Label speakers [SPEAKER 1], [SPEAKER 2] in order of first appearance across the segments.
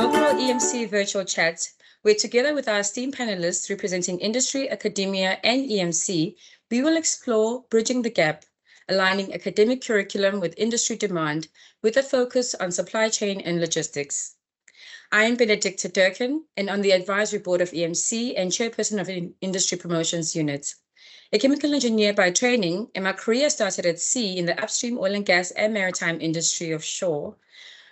[SPEAKER 1] inaugural EMC virtual chat, where together with our esteemed panelists representing industry, academia, and EMC, we will explore bridging the gap, aligning academic curriculum with industry demand, with a focus on supply chain and logistics. I am Bennedicta Durcan, and on the advisory board of EMC and chairperson of the Industry Promotions Unit. A chemical engineer by training, and my career started at sea in the upstream oil and gas and maritime industry offshore.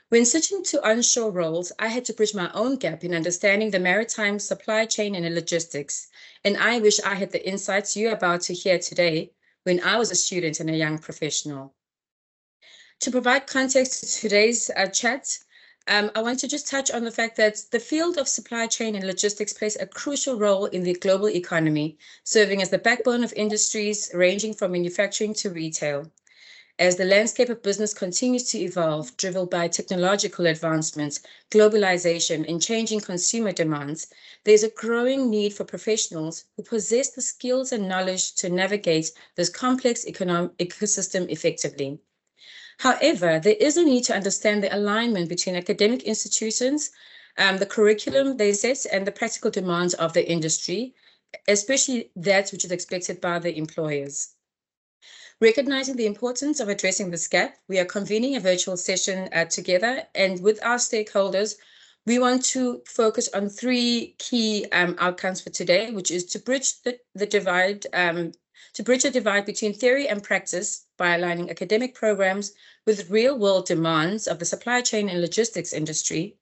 [SPEAKER 1] When switching to onshore roles, I had to bridge my own gap in understanding the maritime supply chain and logistics. And I wish I had the insights you're about to hear today when I was a student and a young professional. To provide context to today's chat, I want to just touch on the fact that the field of supply chain and logistics plays a crucial role in the global economy, serving as the backbone of industries ranging from manufacturing to retail. As the landscape of business continues to evolve, driven by technological advancements, globalization, and changing consumer demands, there's a growing need for professionals who possess the skills and knowledge to navigate this complex ecosystem effectively. However, there is a need to understand the alignment between academic institutions, the curriculum they set, and the practical demands of the industry, especially that which is expected by the employers. Recognizing the importance of addressing this gap, we are convening a virtual session together, and with our stakeholders, we want to focus on three key outcomes for today, which is to bridge the divide between theory and practice by aligning academic programs with real-world demands of the supply chain and logistics industry,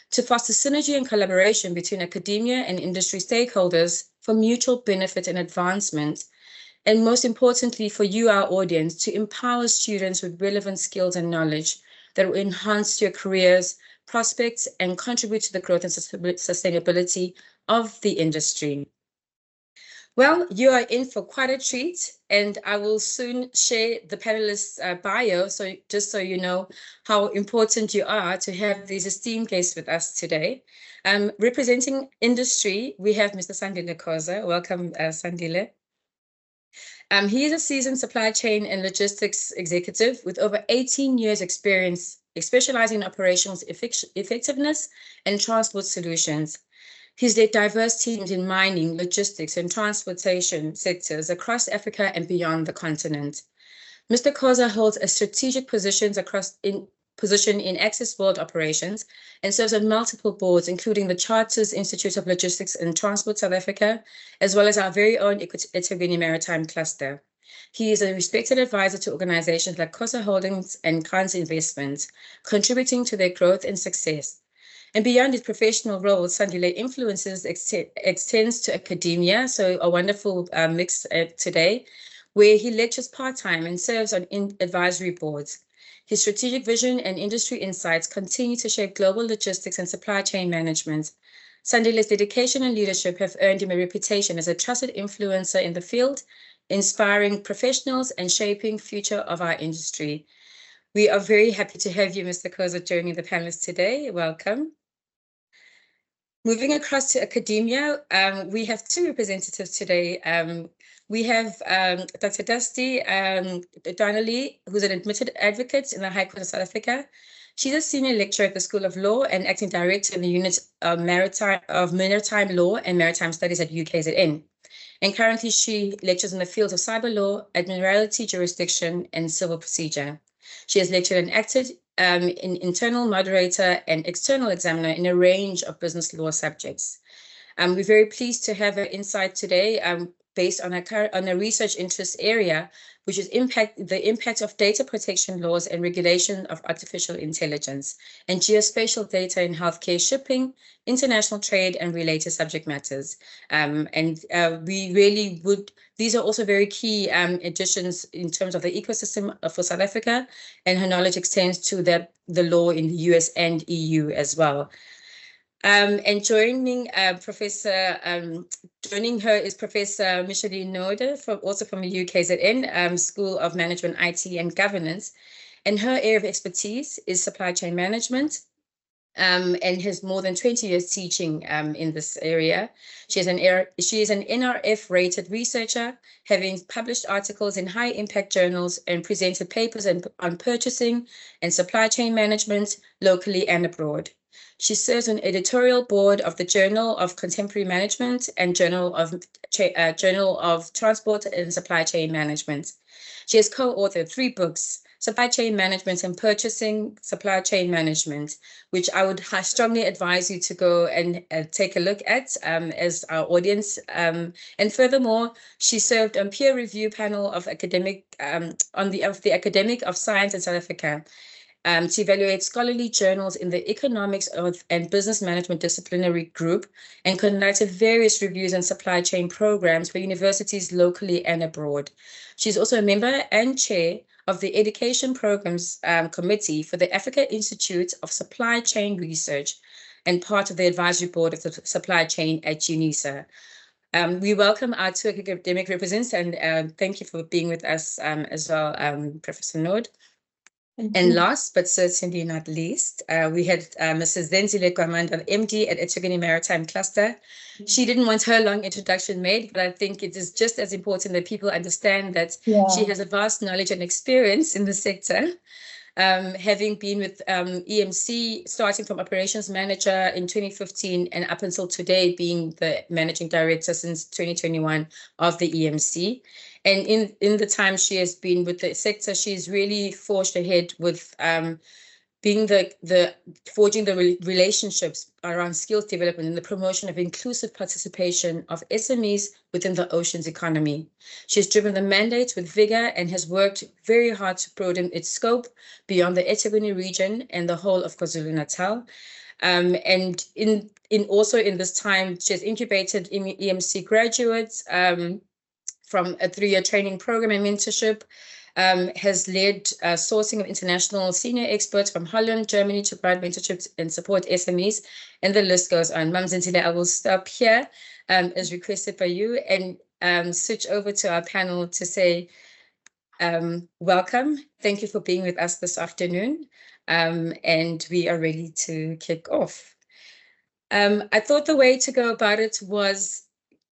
[SPEAKER 1] to foster synergy and collaboration between academia and industry stakeholders for mutual benefit and advancement, and most importantly for you, our audience, to empower students with relevant skills and knowledge that will enhance your careers, prospects, and contribute to the growth and sustainability of the industry. Well, you are in for quite a treat, and I will soon share the panelists' bio, so just so you know how important you are to have these esteemed guests with us today. Representing industry, we have Mr. Sandile Khoza. Welcome, Sandile. He is a seasoned supply chain and logistics executive with over 18 years experience, specializing in operations effectiveness and transport solutions. He's led diverse teams in mining, logistics, and transportation sectors across Africa and beyond the continent. Mr. Khoza holds a strategic position in Access World Operations and serves on multiple boards, including the Charters Institute of Logistics and Transport South Africa, as well as our very own EThekwini Maritime Cluster. He is a respected advisor to organizations like Khoza Holdings and Kans Investments, contributing to their growth and success. And beyond his professional roles, Sandile influences extends to academia, so a wonderful mix today, where he lectures part-time and serves on advisory boards. His strategic vision and industry insights continue to shape global logistics and supply chain management. Sandile's dedication and leadership have earned him a reputation as a trusted influencer in the field, inspiring professionals and shaping future of our industry. We are very happy to have you, Mr. Khoza, joining the panelists today. Welcome. Moving across to academia, we have two representatives today. We have Dr. Dusty Donnelly, who's an admitted advocate in the High Court of South Africa. She's a senior lecturer at the School of Law and acting director in the Unit of Maritime Law and Maritime Studies at UKZN. And currently she lectures in the fields of cyber law, admiralty jurisdiction, and civil procedure. She has lectured and acted in internal moderator and external examiner in a range of business law subjects. We're very pleased to have her insight today based on a research interest area, which is the impact of data protection laws and regulation of artificial intelligence and geospatial data in healthcare, shipping, international trade, and related subject matters. We really would, these are also very key additions in terms of the ecosystem for South Africa, and her knowledge extends to the law in the US and EU as well. And joining her is Professor Micheline Noorde, also from the UKZN School of Management, IT and Governance. And her area of expertise is supply chain management, and has more than 20 years teaching in this area. She is an NRF rated researcher, having published articles in high impact journals and presented papers on purchasing and supply chain management locally and abroad. She serves on editorial board of the Journal of Contemporary Management and Journal of Transport and Supply Chain Management. She has co-authored 3 books, Supply Chain Management and Purchasing Supply Chain Management, which I would strongly advise you to go and take a look at as our audience. And furthermore, she served on peer review panel of academic the Academic of Science in South Africa to evaluate scholarly journals in the economics and business management disciplinary group, and conducted various reviews and supply chain programs for universities locally and abroad. She's also a member and chair of the Education Programs Committee for the Africa Institute of Supply Chain Research and part of the advisory board of the supply chain at UNISA. We welcome our 2 academic representatives, and thank you for being with us as well, Professor Nord. And last, but certainly not least, we had Mrs. Zenzile Kwamanda, MD at EThekwini Maritime Cluster. She didn't want her long introduction made, but I think it is just as important that people understand that she has a vast knowledge and experience in the sector, having been with EMC, starting from operations manager in 2015 and up until today being the managing director since 2021 of the EMC. And in the time she has been with the sector, she's really forged ahead with being forging the relationships around skills development and the promotion of inclusive participation of SMEs within the oceans economy. She's driven the mandate with vigor and has worked very hard to broaden its scope beyond the eThekwini region and the whole of KwaZulu-Natal. And also in this time, she has incubated EMC graduates from a 3-year training program and mentorship, has led sourcing of international senior experts from Holland, Germany to provide mentorships and support SMEs, and the list goes on. Mam Zenzile, I will stop here as requested by you and switch over to our panel to say welcome. Thank you for being with us this afternoon, and we are ready to kick off. I thought the way to go about it was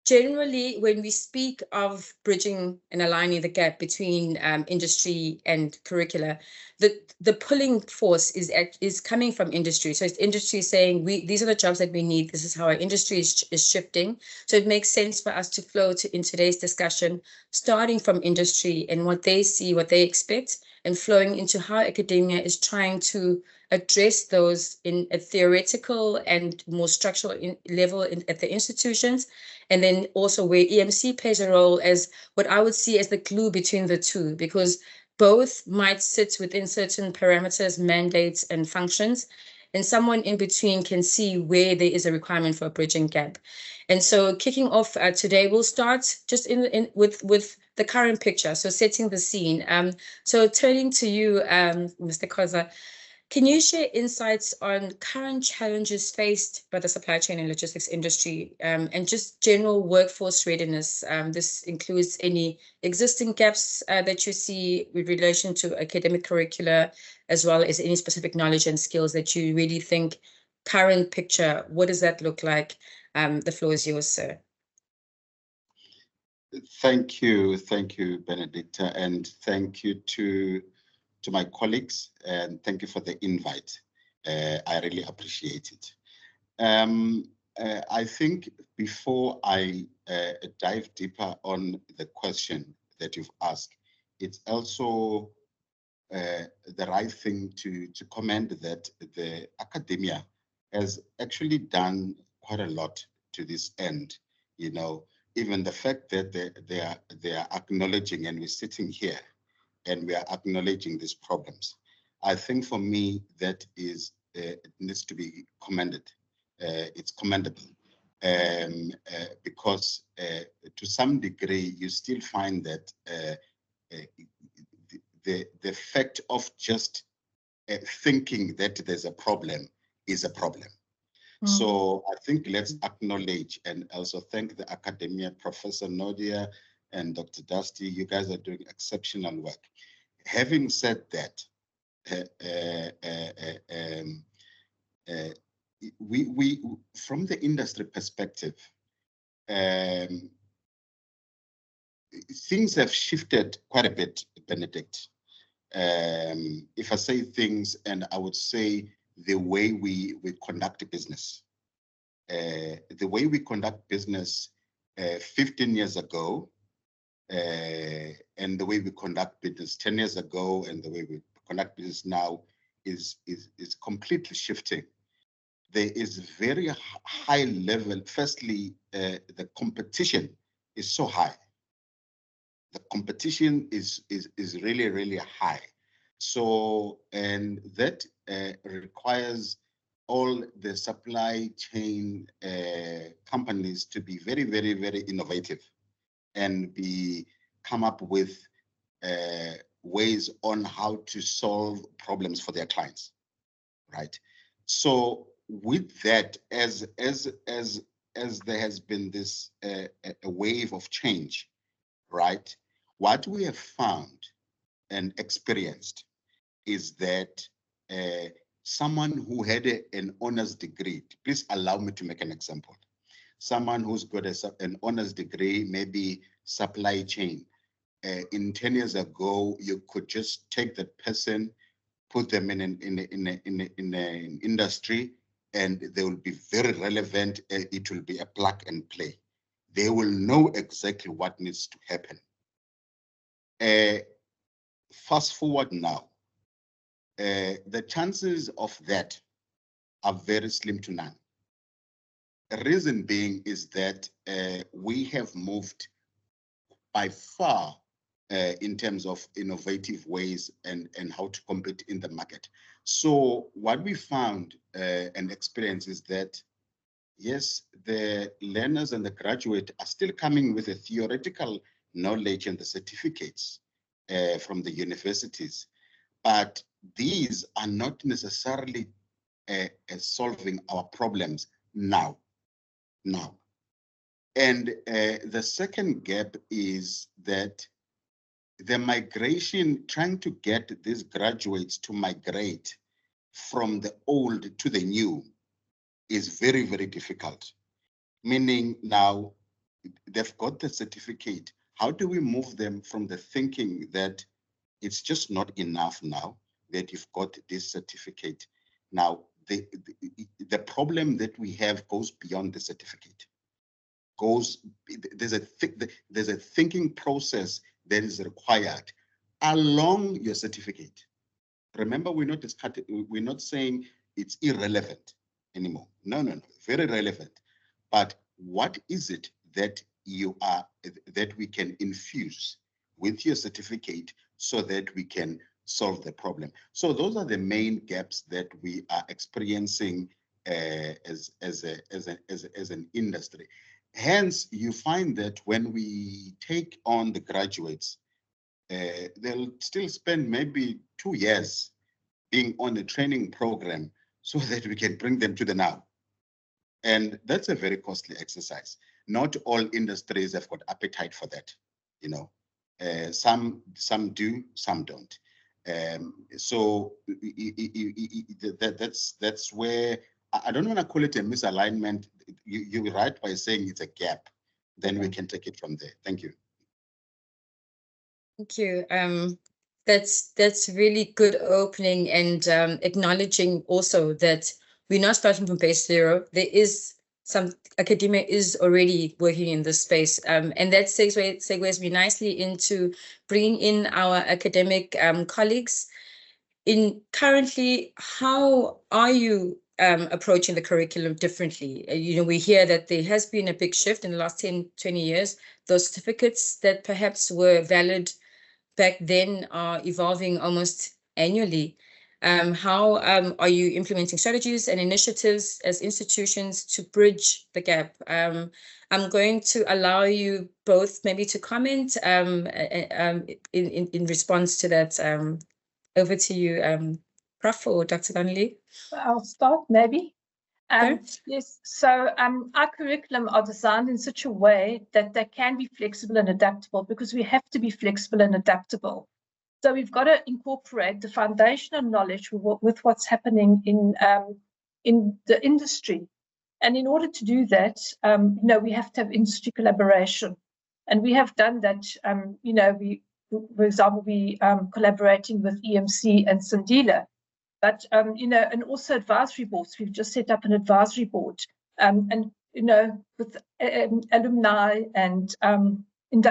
[SPEAKER 1] generally, when we speak of bridging and aligning the gap between industry and curricula, the pulling force is coming from industry. So it's industry saying, these are the jobs that we need. This is how our industry is shifting. So it makes sense for us to flow in today's discussion, starting from industry and what they see, what they expect, and flowing into how academia is trying to address those in a theoretical and more structural level at the institutions, and then also where EMC plays a role as what I would see as the glue between the two, because both might sit within certain parameters, mandates, and functions, and someone in between can see where there is a requirement for a bridging gap. And so kicking off today, we'll start just with the current picture, so setting the scene. So turning to you, Mr. Khoza, can you share insights on current challenges faced by the supply chain and logistics industry and just general workforce readiness? This includes any existing gaps that you see with relation to academic curricula, as well as any specific knowledge and skills that you really think current picture, what does that look like? The floor is yours, sir.
[SPEAKER 2] Thank you, Bennedicta, and thank you to my colleagues, and thank you for the invite. I really appreciate it. I think before I dive deeper on the question that you've asked, it's also the right thing to commend that the academia has actually done quite a lot to this end. You know, even the fact that they are acknowledging, and we're sitting here and we are acknowledging these problems. I think for me, that is, it needs to be commended. It's commendable because to some degree, you still find that the fact of just thinking that there's a problem is a problem. So I think let's acknowledge and also thank the academia, Professor Nodia and Dr. Dusty. You guys are doing exceptional work. Having said that, we from the industry perspective, things have shifted quite a bit, Benedict. If I say things, and I would say the way we conduct business. The way we conduct business 15 years ago, and the way we conduct business 10 years ago, and the way we conduct business now is completely shifting. There is very high level. Firstly, the competition is so high. The competition is really, really high. So, and that requires all the supply chain companies to be very, very, very innovative and come up with ways on how to solve problems for their clients, right? So with that, as there has been this a wave of change, right? What we have found and experienced is that someone who had an honors degree, please allow me to make an example. Someone who's got an honors degree, maybe supply chain. In 10 years ago, you could just take that person, put them in an industry, and they will be very relevant. It will be a plug and play. They will know exactly what needs to happen. Fast forward now, the chances of that are very slim to none. The reason being is that we have moved by far in terms of innovative ways and how to compete in the market. So what we found and experienced is that, yes, the learners and the graduate are still coming with a theoretical knowledge and the certificates from the universities, but these are not necessarily solving our problems now. And the second gap is that the migration, trying to get these graduates to migrate from the old to the new is very, very difficult. Meaning now they've got the certificate. How do we move them from the thinking that it's just not enough now that you've got this certificate? Now, the problem that we have goes beyond the certificate. There's a thinking process that is required along your certificate. Remember, we're not saying it's irrelevant anymore. No, very relevant. But what is it that that we can infuse with your certificate so that we can solve the problem? So those are the main gaps that we are experiencing as an industry. Hence, you find that when we take on the graduates, they'll still spend maybe 2 years being on a training program so that we can bring them to the now. And that's a very costly exercise. Not all industries have got appetite for that, you know. Some do, some don't. So that's where I don't want to call it a misalignment. You're right by saying it's a gap. Then we can take it from there. Thank you.
[SPEAKER 1] Thank you. That's really good opening and acknowledging also that we're not starting from base zero. There is some academia is already working in this space, and that segues me nicely into bringing in our academic colleagues. In currently, how are you approaching the curriculum differently? We hear that there has been a big shift in the last 10, 20 years. Those certificates that perhaps were valid back then are evolving almost annually. How are you implementing strategies and initiatives as institutions to bridge the gap? I'm going to allow you both maybe to comment in response to that. Over to you, Prof. or Dr. Donnelly.
[SPEAKER 3] I'll start maybe.
[SPEAKER 1] Sure.
[SPEAKER 3] Yes, so our curriculum are designed in such a way that they can be flexible and adaptable, because we have to be flexible and adaptable. So we've got to incorporate the foundational knowledge with what's happening in the industry. And in order to do that, we have to have industry collaboration. And we have done that, for example, we collaborating with EMC and Sandila But, and also advisory boards. We've just set up an advisory board, and, with alumni and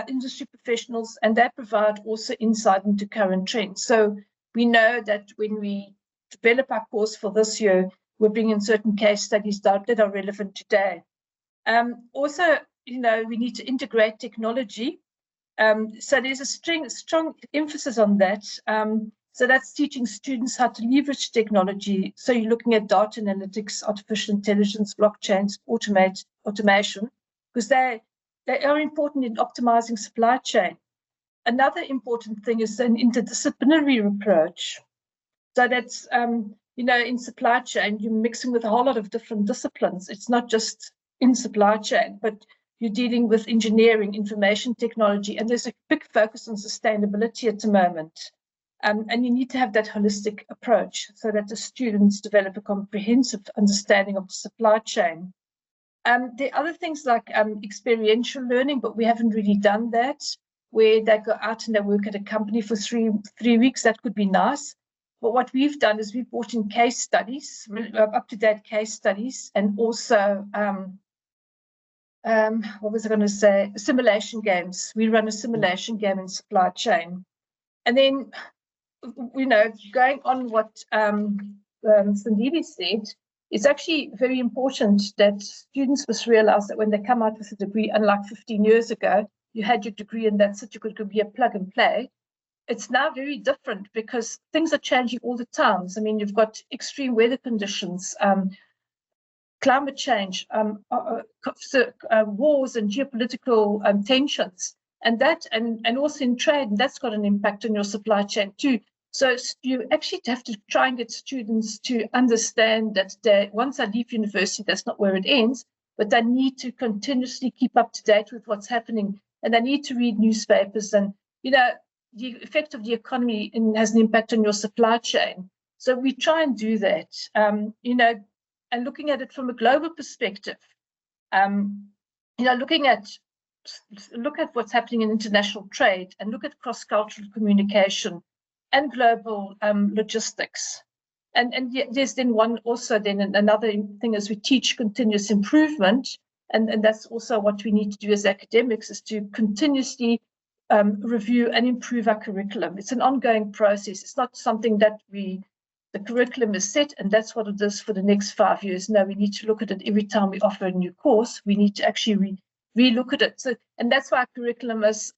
[SPEAKER 3] industry professionals, and they provide also insight into current trends. So we know that when we develop our course for this year, we're bringing certain case studies that are relevant today. Also, we need to integrate technology. So there's a strong emphasis on that. So that's teaching students how to leverage technology. So you're looking at data analytics, artificial intelligence, blockchains, automation, because they are important in optimizing supply chain. Another important thing is an interdisciplinary approach. So that's, in supply chain, you're mixing with a whole lot of different disciplines. It's not just in supply chain, but you're dealing with engineering, information technology, and there's a big focus on sustainability at the moment. And you need to have that holistic approach so that the students develop a comprehensive understanding of the supply chain. There are other things like experiential learning, but we haven't really done that, where they go out and they work at a company for three weeks. That could be nice. But what we've done is we've brought in case studies, up-to-date case studies, and also, what was I going to say? Simulation games. We run a simulation game in supply chain. And then, going on what Sandeep said, it's actually very important that students must realize that when they come out with a degree, unlike 15 years ago, you had your degree and that's it, you could be a plug and play. It's now very different because things are changing all the time. I mean, you've got extreme weather conditions, climate change, wars and geopolitical tensions, and also in trade, and that's got an impact on your supply chain too. So you actually have to try and get students to understand that once they leave university, that's not where it ends, but they need to continuously keep up to date with what's happening, and they need to read newspapers, and the effect of the economy has an impact on your supply chain. So we try and do that, and looking at it from a global perspective, look at what's happening in international trade and look at cross-cultural communication and global logistics. And there's then another thing is we teach continuous improvement, and that's also what we need to do as academics, is to continuously review and improve our curriculum. It's an ongoing process. It's not something that the curriculum is set and that's what it is for the next 5 years. No, we need to look at it every time we offer a new course. We need to actually re-look at it. So, and that's why our curriculum is,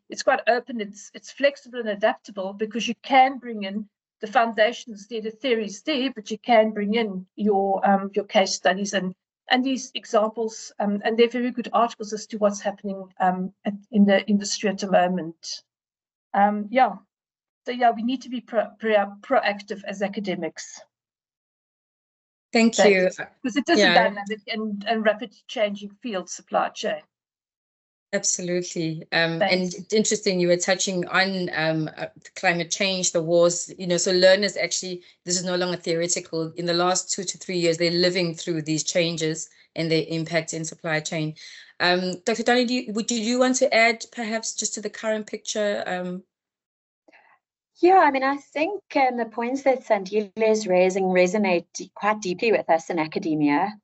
[SPEAKER 3] it's quite open, it's flexible and adaptable, because you can bring in the foundations there, the theories there, but you can bring in your case studies and these examples, and they're very good articles as to what's happening in the industry at the moment. So we need to be proactive as academics.
[SPEAKER 1] Thank you.
[SPEAKER 3] Because it is a dynamic and rapidly changing field, supply chain.
[SPEAKER 1] Absolutely. And interesting, you were touching on climate change, the wars, so learners actually, this is no longer theoretical. In the last 2 to 3 years, they're living through these changes and their impact in supply chain. Dr. Donnie, would you want to add perhaps just to the current picture?
[SPEAKER 4] Yeah, I mean, I think the points that Sandile is raising resonate quite deeply with us in academia.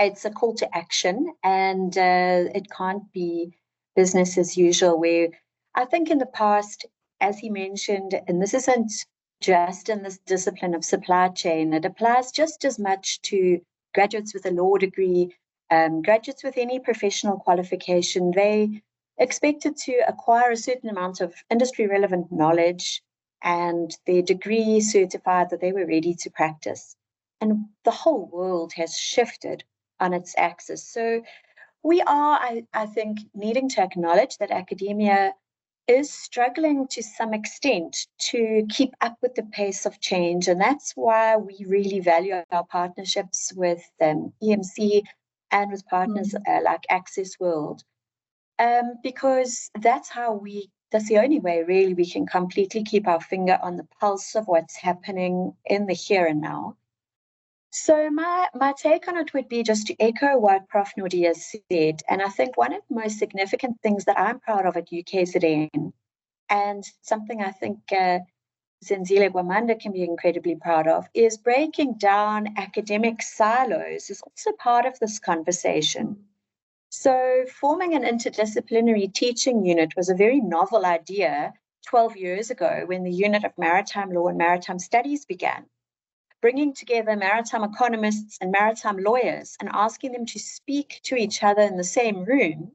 [SPEAKER 4] It's a call to action, and it can't be business as usual, where I think in the past, as he mentioned, and this isn't just in this discipline of supply chain, it applies just as much to graduates with a law degree, graduates with any professional qualification. They expected to acquire a certain amount of industry relevant knowledge and their degree certified that they were ready to practice. And the whole world has shifted on its axis. So we are, I think, needing to acknowledge that academia is struggling to some extent to keep up with the pace of change. And that's why we really value our partnerships with EMC and with partners like Access World. Because that's the only way really we can completely keep our finger on the pulse of what's happening in the here and now. So my take on it would be just to echo what Prof. Nordia said. And I think one of the most significant things that I'm proud of at UKZN, and something I think Zenzile Gwamanda can be incredibly proud of, is breaking down academic silos is also part of this conversation. So forming an interdisciplinary teaching unit was a very novel idea 12 years ago when the Unit of Maritime Law and Maritime Studies began, bringing together maritime economists and maritime lawyers and asking them to speak to each other in the same room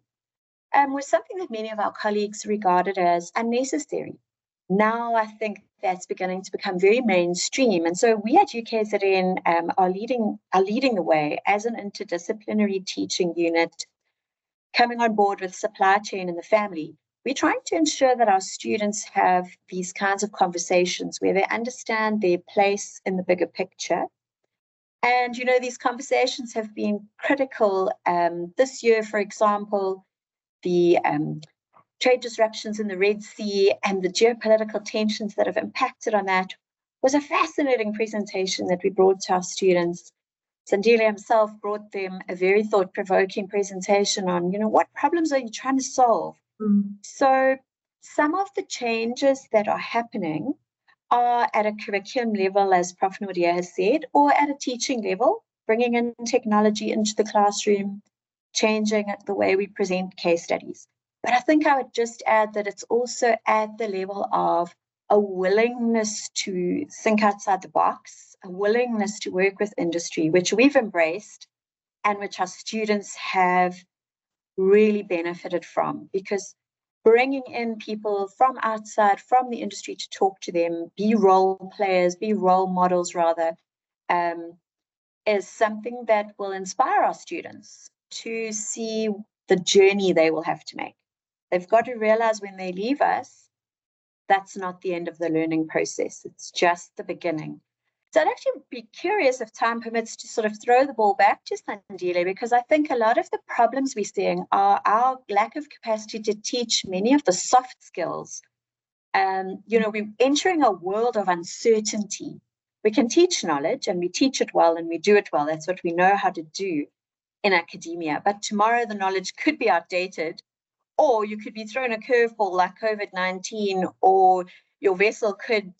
[SPEAKER 4] was something that many of our colleagues regarded as unnecessary. Now I think that's beginning to become very mainstream. And so we at UKZN are leading the way as an interdisciplinary teaching unit, coming on board with supply chain and the family. We're trying to ensure that our students have these kinds of conversations where they understand their place in the bigger picture. And, you know, these conversations have been critical. This year, for example, the trade disruptions in the Red Sea and the geopolitical tensions that have impacted on that was a fascinating presentation that we brought to our students. Sandile himself brought them a very thought-provoking presentation on, you know, what problems are you trying to solve? So some of the changes that are happening are at a curriculum level, as Prof. Naudé has said, or at a teaching level, bringing in technology into the classroom, changing the way we present case studies. But I think I would just add that it's also at the level of a willingness to think outside the box, a willingness to work with industry, which we've embraced and which our students have really benefited from, because bringing in people from outside, from the industry to talk to them, be role players, be role models rather, is something that will inspire our students to see the journey they will have to make. They've got to realize when they leave us, that's not the end of the learning process. It's just the beginning. So I'd actually be curious, if time permits, to sort of throw the ball back to Sandile, because I think a lot of the problems we're seeing are our lack of capacity to teach many of the soft skills. You know, we're entering a world of uncertainty. We can teach knowledge and we teach it well and we do it well. That's what we know how to do in academia. But tomorrow the knowledge could be outdated, or you could be thrown a curveball like COVID-19, or your vessel could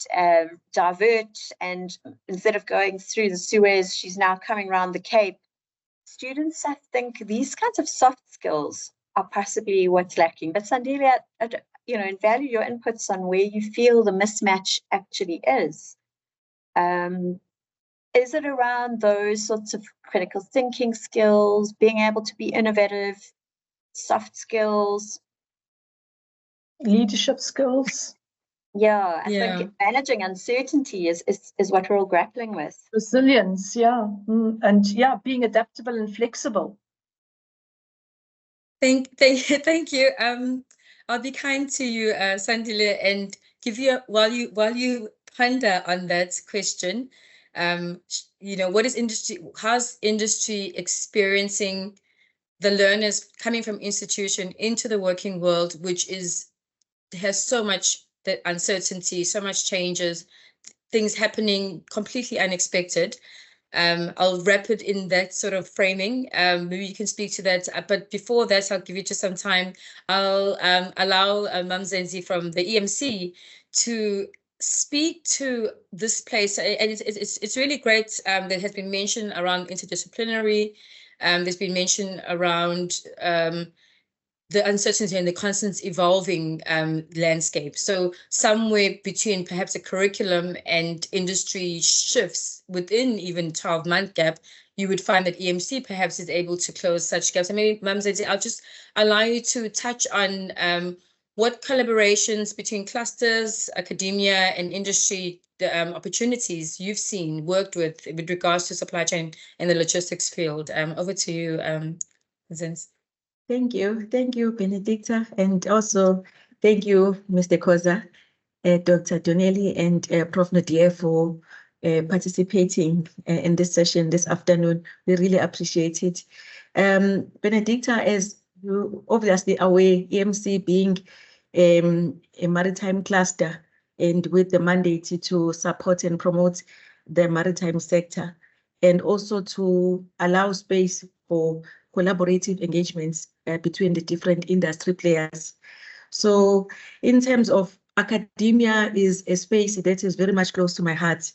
[SPEAKER 4] divert, and instead of going through the Suez, she's now coming around the Cape. Students, I think these kinds of soft skills are possibly what's lacking. But Sandile, you know, and value your inputs on where you feel the mismatch actually is. Is it around those sorts of critical thinking skills, being able to be innovative, soft skills?
[SPEAKER 3] Leadership skills.
[SPEAKER 4] Yeah, I think managing uncertainty is what we're all grappling with.
[SPEAKER 3] Resilience, yeah. And yeah, being adaptable and flexible.
[SPEAKER 1] Thank you. I'll be kind to you, Sandile, and give you while you ponder on that question. You know, what is industry? How's industry experiencing the learners coming from institution into the working world, which has so much that uncertainty, so much changes, things happening completely unexpected. I'll wrap it in that sort of framing. Maybe you can speak to that. But before that, I'll give you just some time. I'll allow Mam Zenzi from the EMC to speak to this place. And it's really great that has been mentioned around interdisciplinary. There's been mention around the uncertainty and the constant evolving landscape. So somewhere between perhaps a curriculum and industry shifts within even 12-month gap, you would find that EMC perhaps is able to close such gaps. And maybe, Mam Zenzi, I'll just allow you to touch on what collaborations between clusters, academia, and industry, the opportunities you've seen, worked with regards to supply chain in the logistics field. Over to you, Zenzi.
[SPEAKER 5] Thank you, Bennedicta, and also thank you, Mr. Koza, Dr. Donnelly, and Prof. Naudé for participating in this session this afternoon. We really appreciate it. Bennedicta, as you obviously are aware, EMC being a maritime cluster and with the mandate to support and promote the maritime sector, and also to allow space for collaborative engagements between the different industry players. So in terms of academia is a space that is very much close to my heart.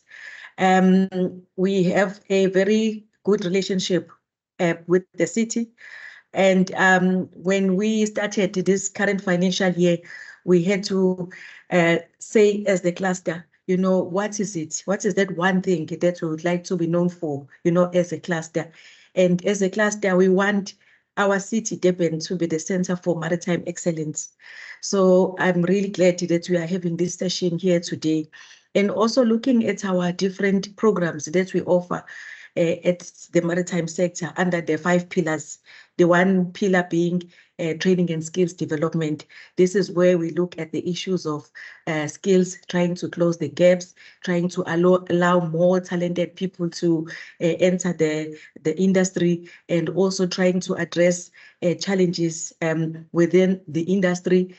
[SPEAKER 5] We have a very good relationship with the city. And when we started this current financial year, we had to say as the cluster, you know, what is it? What is that one thing that we would like to be known for, you know, as a cluster? And as a cluster, we want our city, Durban, to be the center for maritime excellence. So I'm really glad that we are having this session here today. And also looking at our different programs that we offer at the maritime sector under the 5 pillars. The one pillar being training and skills development. This is where we look at the issues of skills, trying to close the gaps, trying to allow more talented people to enter the industry, and also trying to address challenges within the industry,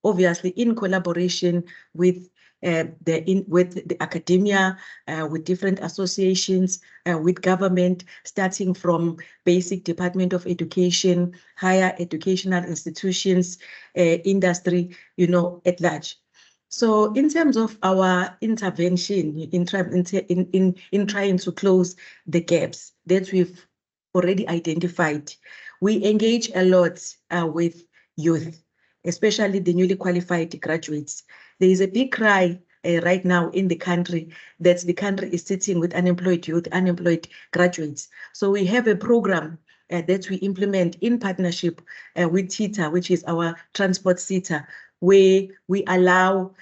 [SPEAKER 5] obviously in collaboration with the academia, with different associations, with government, starting from basic Department of Education, higher educational institutions, industry, you know, at large. So in terms of our intervention in trying to close the gaps that we've already identified, we engage a lot with youth, especially the newly qualified graduates. There is a big cry right now in the country that the country is sitting with unemployed youth, unemployed graduates. So we have a program that we implement in partnership with TITA, which is our transport sector, where we allow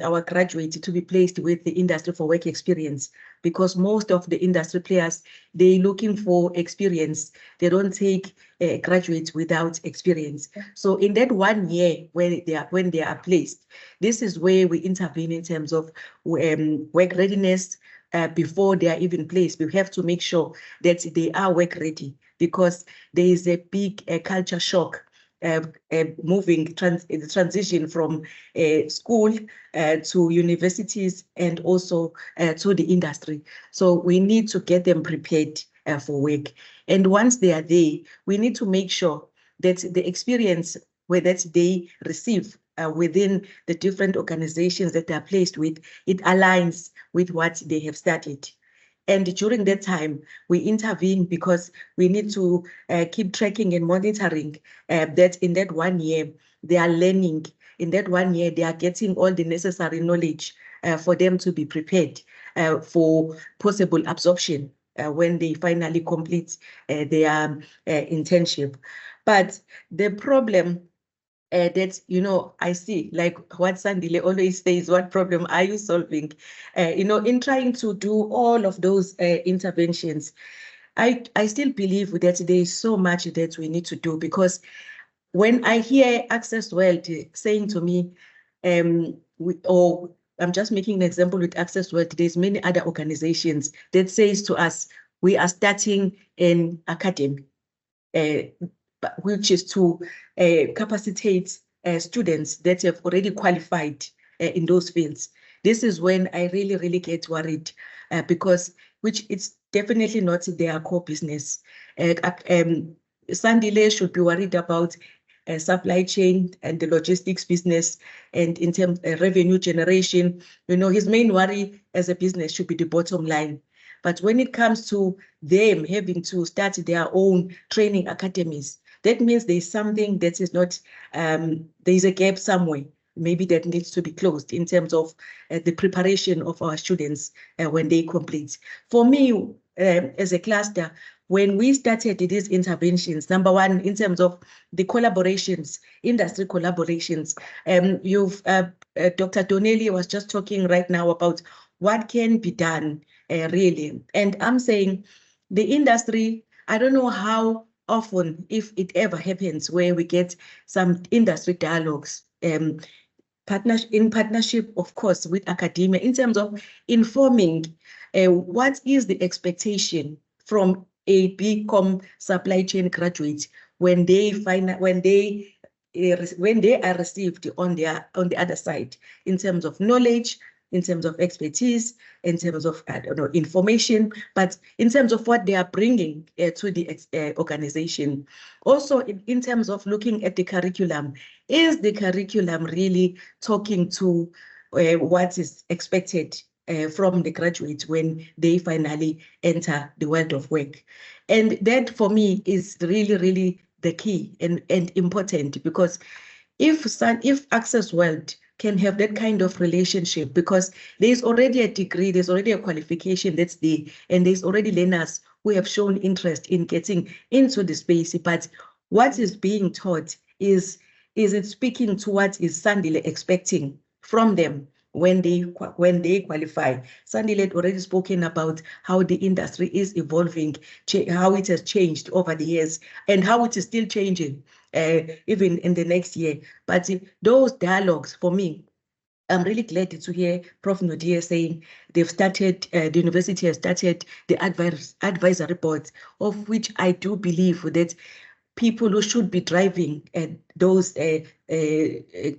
[SPEAKER 5] our graduates to be placed with the industry for work experience, because most of the industry players, they're looking for experience. They don't take graduates without experience. So in that 1 year when they are placed, this is where we intervene in terms of work readiness. Before they are even placed, we have to make sure that they are work ready, because there is a big culture shock moving transition from school to universities and also to the industry. So we need to get them prepared for work. And once they are there, we need to make sure that the experience that they receive within the different organizations that they are placed with, it aligns with what they have studied. And during that time, we intervene because we need to keep tracking and monitoring that in that 1 year, they are learning. In that 1 year, they are getting all the necessary knowledge for them to be prepared for possible absorption when they finally complete their internship. But the problem that, you know, I see, like what Sandile always says, what problem are you solving? You know, in trying to do all of those interventions, I still believe that there is so much that we need to do, because when I hear Access World saying to me, or I'm just making an example with Access World, there's many other organizations that says to us, we are starting an academy, which is to capacitate students that have already qualified in those fields. This is when I really get worried, because it's definitely not their core business. Sandile should be worried about supply chain and the logistics business, and in terms of revenue generation. You know, his main worry as a business should be the bottom line. But when it comes to them having to start their own training academies, that means there's something that is not, there's a gap somewhere, maybe that needs to be closed in terms of the preparation of our students when they complete. For me, as a cluster, when we started these interventions, number one, in terms of the collaborations, industry collaborations, Dr. Donnelly was just talking right now about what can be done really. And I'm saying the industry, I don't know how often, if it ever happens, where we get some industry dialogues, in partnership, of course, with academia, in terms of informing what is the expectation from a BCom supply chain graduate when they are received on the other side, in terms of knowledge, in terms of expertise, in terms of, I don't know, information, but in terms of what they are bringing to the organization. Also, in terms of looking at the curriculum, is the curriculum really talking to what is expected from the graduates when they finally enter the world of work? And that for me is really, really the key and important, because if Access World can have that kind of relationship, because there's already a degree, there's already a qualification that's there, and there's already learners who have shown interest in getting into the space, but what is being taught is it speaking to what is Sandile expecting from them when they qualify? Sandile had already spoken about how the industry is evolving, how it has changed over the years, and how it is still changing even in the next year. But those dialogues, for me, I'm really glad to hear Prof. Nodia saying they've started, the university has started the advisory boards, of which I do believe that people who should be driving those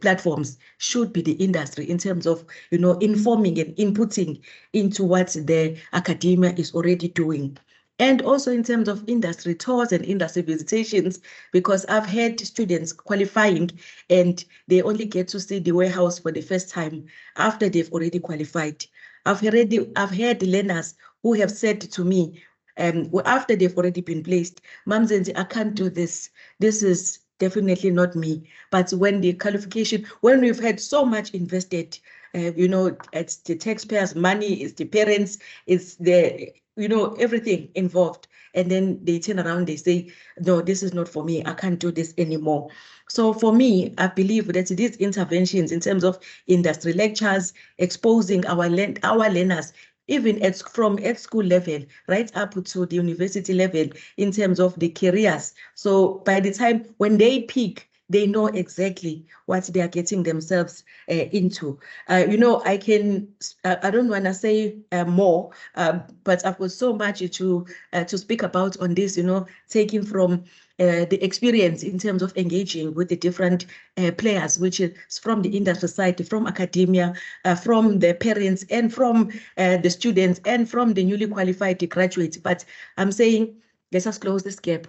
[SPEAKER 5] platforms should be the industry, in terms of, you know, informing and inputting into what the academia is already doing. And also in terms of industry tours and industry visitations, because I've had students qualifying and they only get to see the warehouse for the first time after they've already qualified. I've had learners who have said to me, after they've already been placed, Mom Zenzi, I can't do this. This is definitely not me. But when the qualification, when we've had so much invested, you know, it's the taxpayers' money, it's the parents, it's the, you know, everything involved. And then they turn around, they say, no, this is not for me. I can't do this anymore. So for me, I believe that these interventions in terms of industry lectures, exposing our learners, even from school level, right up to the university level, in terms of the careers. So by the time when they peak, they know exactly what they are getting themselves into. You know, I don't want to say more, but I've got so much to speak about on this, you know, taking from the experience in terms of engaging with the different players, which is from the industry side, from academia, from the parents, and from the students, and from the newly qualified graduates. But I'm saying, let us close this gap.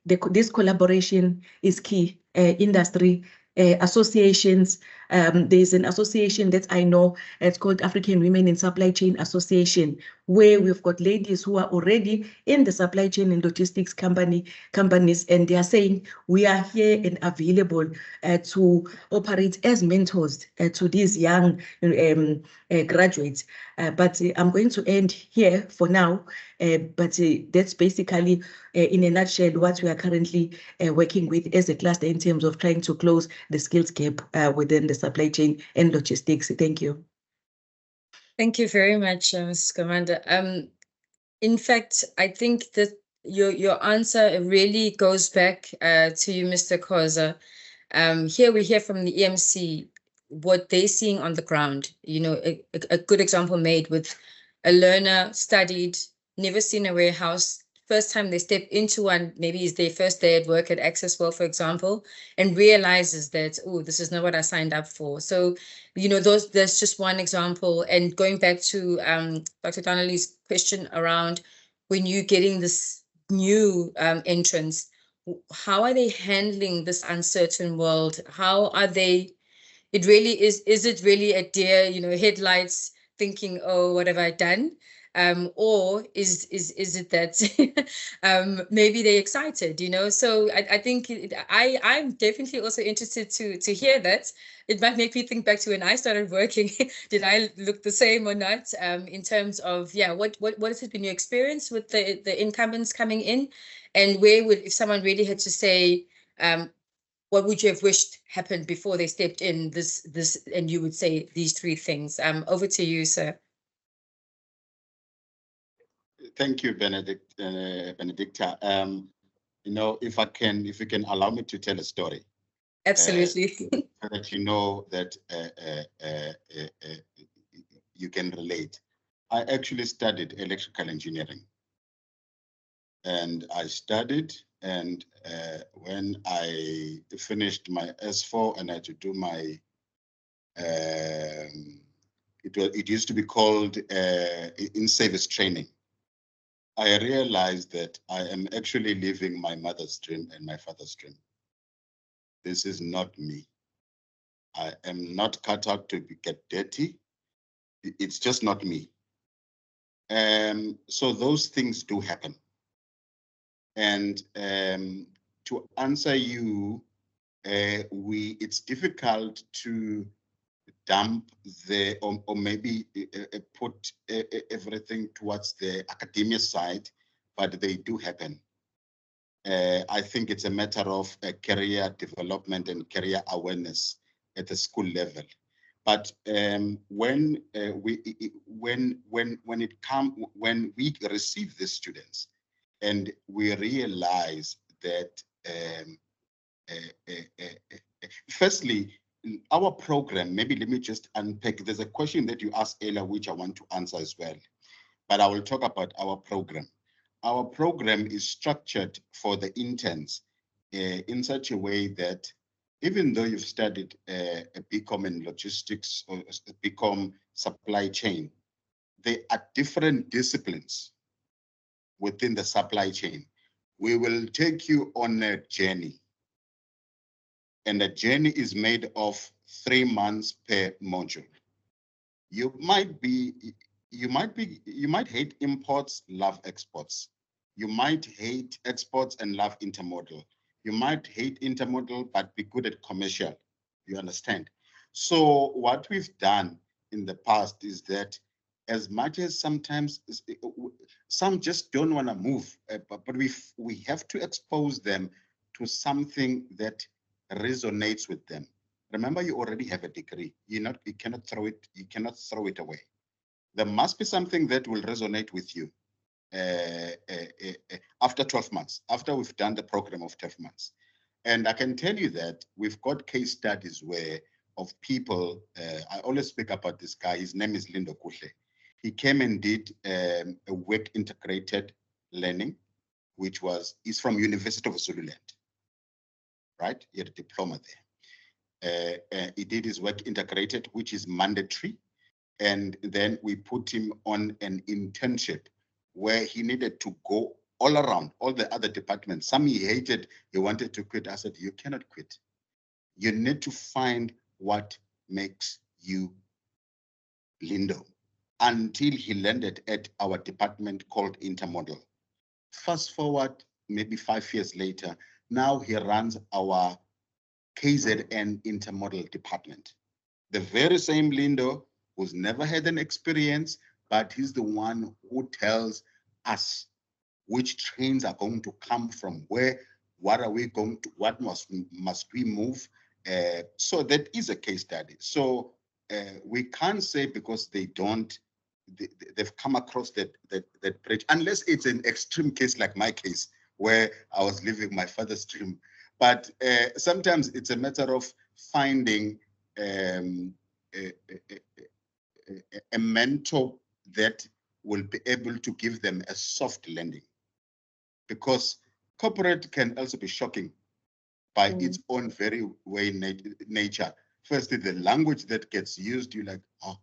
[SPEAKER 5] This collaboration is key. Industry associations. There's an association that I know, it's called African Women in Supply Chain Association, where we've got ladies who are already in the supply chain and logistics companies, and they are saying we are here and available to operate as mentors to these young graduates. But I'm going to end here for now. But that's basically, in a nutshell, what we are currently working with as a cluster in terms of trying to close the skills gap within the supply chain and logistics. Thank you.
[SPEAKER 1] Thank you very much, Ms. Commander. In fact, I think that your answer really goes back to you, Mr. Khoza. Here we hear from the EMC what they're seeing on the ground. You know, a good example made with a learner studied, never seen a warehouse. First time they step into one, maybe it's their first day at work at Access World, for example, and realizes that, oh, this is not what I signed up for. So, you know, there's just one example. And going back to Dr. Donnelly's question around when you're getting this new entrance, how are they handling this uncertain world? How are they, it really is it really a deer, you know, headlights thinking, oh, what have I done? Or is it that maybe they're excited, you know? So I think I'm definitely also interested to hear that. It might make me think back to when I started working. Did I look the same or not? In terms of, yeah, what has been your experience with the incumbents coming in? And where would, if someone really had to say, what would you have wished happened before they stepped in, this, and you would say these three things? Over to you, sir.
[SPEAKER 2] Thank you, Bennedicta. You know, if you can allow me to tell a story.
[SPEAKER 1] Absolutely.
[SPEAKER 2] So that you know that you can relate. I actually studied electrical engineering. And I studied, and when I finished my S4 and I had to do my It used to be called in-service training. I realized that I am actually living my mother's dream and my father's dream. This is not me. I am not cut out to get dirty. It's just not me. So those things do happen. And to answer you, it's difficult to dump or maybe put everything towards the academia side, but they do happen. I think it's a matter of career development and career awareness at the school level. But when we receive the students and we realize that firstly, our program, maybe let me just unpack. There's a question that you asked earlier, which I want to answer as well. But I will talk about our program. Our program is structured for the interns in such a way that even though you've studied a BCom in logistics or a BCom supply chain, there are different disciplines within the supply chain. We will take you on a journey. And the journey is made of 3 months per module. You might hate imports, love exports. You might hate exports and love intermodal. You might hate intermodal, but be good at commercial. You understand? So what we've done in the past is that as much as sometimes some just don't want to move, but we have to expose them to something that resonates with them. Remember, you already have a degree. You cannot throw it away. There must be something that will resonate with you after 12 months, after we've done the program of 12 months. And I can tell you that we've got case studies of people, I always speak about this guy, his name is Lindo Kuhle. He came and did a work integrated learning, he's from University of Zululand, right? He had a diploma there. He did his work integrated, which is mandatory. And then we put him on an internship where he needed to go all around, all the other departments. Some he hated, he wanted to quit. I said, you cannot quit. You need to find what makes you Lindo, until he landed at our department called Intermodal. Fast forward, maybe 5 years later, now he runs our KZN Intermodal department. The very same Lindo who's never had an experience, but he's the one who tells us which trains are going to come from where, what are we going to, what must we move? So that is a case study. So we can't say because they've come across that bridge, unless it's an extreme case like my case, where I was living my father's dream. But sometimes it's a matter of finding a mentor that will be able to give them a soft landing, because corporate can also be shocking by its own very way nature. Firstly, the language that gets used, you're like, oh,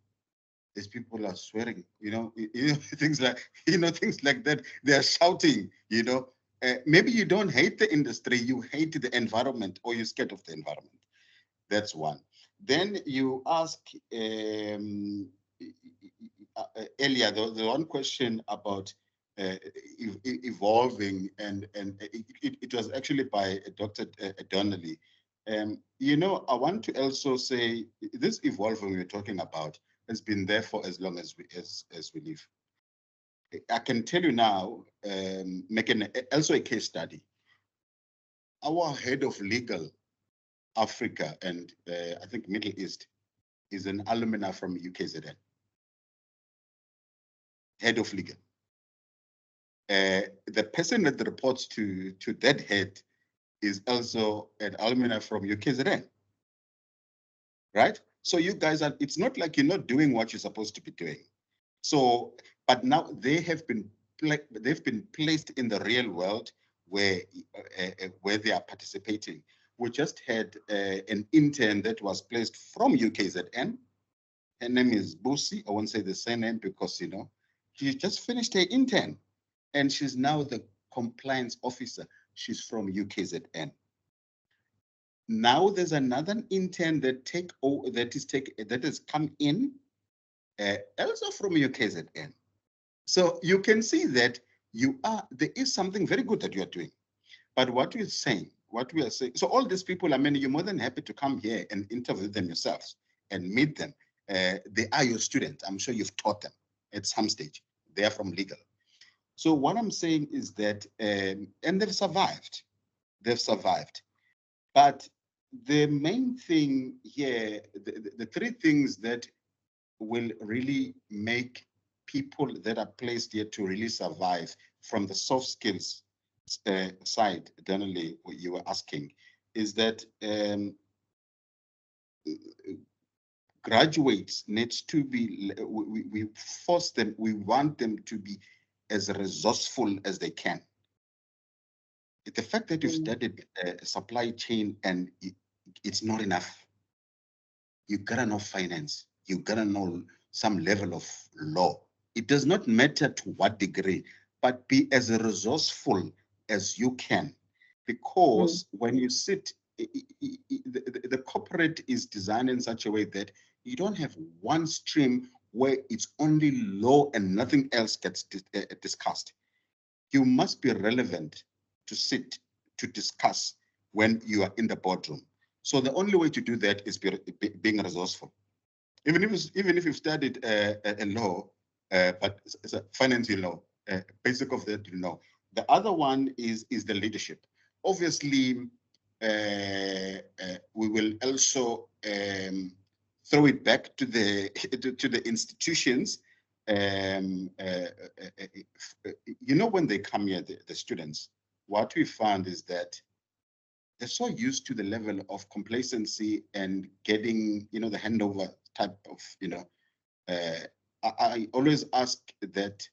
[SPEAKER 2] these people are swearing, things like that. They're shouting, maybe you don't hate the industry, you hate the environment, or you're scared of the environment. That's one. Then you ask earlier, the one question about evolving, and it was actually by Dr. Donnelly. I want to also say this evolving we're talking about has been there for as long as we live. I can tell you now, making also a case study. Our head of legal Africa and I think Middle East is an alumni from UKZN. Head of legal. The person that reports to that head is also an alumni from UKZN. Right? So you guys it's not like you're not doing what you're supposed to be doing. So, but now they have been placed in the real world where they are participating. We just had an intern that was placed from UKZN Her name is Busi. I won't say the surname because, you know, she just finished her intern and she's now the compliance officer. She's from UKZN. Now there's another intern that has come in, also from UKZN. So you can see that there is something very good that you are doing. But what we are saying, so all these people, I mean, you're more than happy to come here and interview them yourselves and meet them. They are your students. I'm sure you've taught them at some stage. They are from legal. So what I'm saying is that, and they've survived. They've survived. But the main thing here, the three things that will really make people that are placed here to really survive from the soft skills side, generally, what you were asking, is that graduates needs to be, we force them, we want them to be as resourceful as they can. The fact that you've studied supply chain and it's not enough. You gotta know finance. You gotta know some level of law. It does not matter to what degree, but be as resourceful as you can. Because when you sit, the corporate is designed in such a way that you don't have one stream where it's only law and nothing else gets discussed. You must be relevant to sit, to discuss when you are in the boardroom. So the only way to do that is being resourceful. Even if you've studied a law, but it's a financial law, basic of that, you know. The other one is the leadership. Obviously, we will also throw it back to the institutions. You know, when they come here, the students, what we found is that they're so used to the level of complacency and getting, you know, the handover type of, you know, I always ask that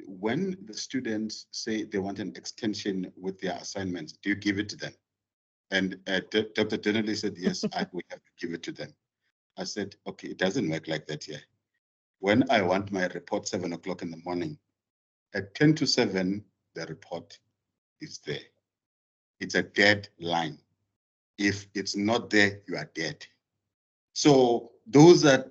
[SPEAKER 2] when the students say they want an extension with their assignments, do you give it to them? And Dr. Donnelly said, yes, we have to give it to them. I said, okay, it doesn't work like that here. When I want my report 7 o'clock in the morning, at 10 to 7, the report is there. It's a deadline. If it's not there, you are dead. So those are,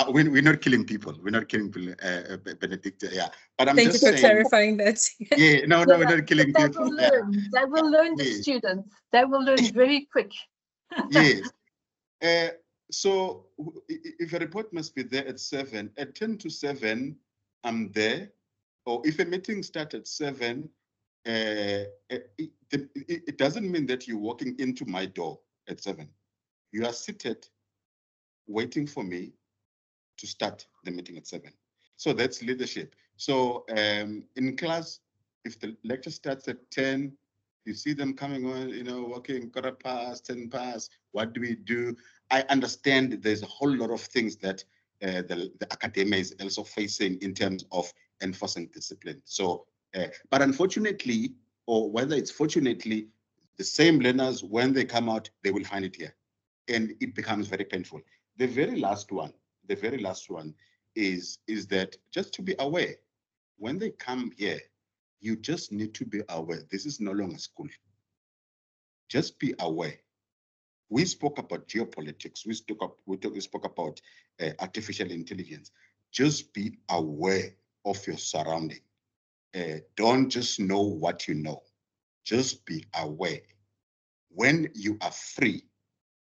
[SPEAKER 2] we're not killing people. We're not killing people, Bennedicta, yeah. But I'm
[SPEAKER 1] Thank
[SPEAKER 2] just
[SPEAKER 1] you for
[SPEAKER 2] saying,
[SPEAKER 1] clarifying that.
[SPEAKER 2] yeah, no, we're not killing
[SPEAKER 3] They
[SPEAKER 2] people.
[SPEAKER 3] will learn. They will learn, the students. They will learn very quick.
[SPEAKER 2] Yes. So if a report must be there at 7, at 10 to 7, I'm there. Or if a meeting starts at 7, it doesn't mean that you're walking into my door at 7. You are seated waiting for me to start the meeting at 7. So that's leadership. So in class, if the lecture starts at 10, you see them coming on, you know, walking, quarter past, 10 past, what do we do? I understand there's a whole lot of things that the academia is also facing in terms of enforcing discipline. So, but unfortunately, or whether it's fortunately, the same learners, when they come out, they will find it here. And it becomes very painful. The very last one is that just to be aware, when they come here, you just need to be aware. This is no longer school. Just be aware. We spoke about geopolitics. We spoke about artificial intelligence. Just be aware of your surrounding. Don't just know what you know. Just be aware. When you are free